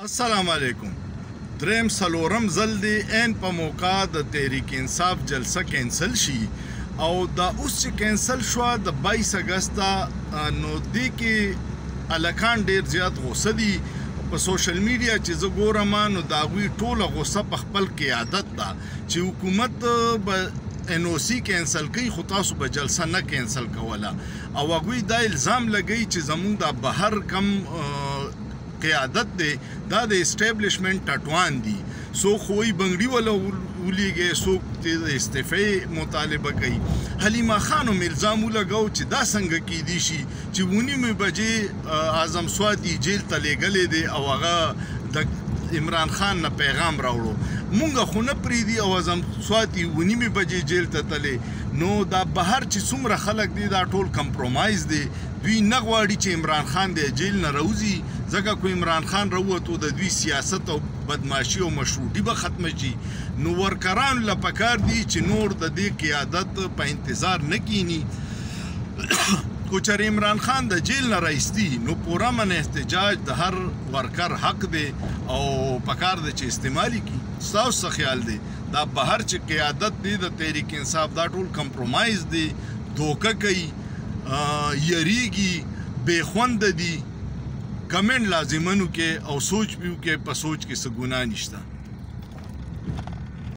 السلام علیکم. دریم څلورم ځل دی عین په موقع د تحریک انصاف جلسه کینسل شي او دا اوس چې کینسل شوه د 22 اګسته نو دې کې هلکان ډېر زیات غوسه دي په سوشل میډیا چې زه ګورم نو د هغوی ټوله غوسه په خپل قیادت ده چې حکومت به NOC کینسل کوي خو تاسو به جلسه نه کینسل کوله او هغوی دا الزام لګوي چې زموږ د بهر کم قیادت دی دا د اسټیبلیشمنټ ټټوان دي څوک خو وایي بنګړي وله ولیږي څوک د استعفې مطالبه کوي حلیمه خان هم الزام ولګو چې دا څنګه کیدی شي چې 9 بجې اعظم سواتي جیل ته لیږلی دی او هغه د عمران خان نه پیغام راوړو مونږ خو نه پرېږدي او اعظم سواتي 9 بجې جیل ته تللی نو دا بهر چې څومره خلک دي دا ټول کمپرومایز دی دوی نه غواړي چې عمران خان د جیل نه راوځي ځکه کو عمران خان راووتو د دوی سیاست او بدماشي او مشروطي به ختمه شي نو ورکرانو له پکار دي چې نور د دې قیادت په انتظار نه کینی کو چر عمران خان د جیل نه رایستی نو پورا من احتجاج د هر ورکر حق دی او پکار دی چې استعمالي کی تاسو څه خیال دی دا بهر چې قیادت دی د تحریک انصاف دا ټول کمپرومایز دی دوکه کوي یریږي بې خونده دي کمنټ لازمنو کې او سوچ پیو کې په سوچ کې څه ګناه نشته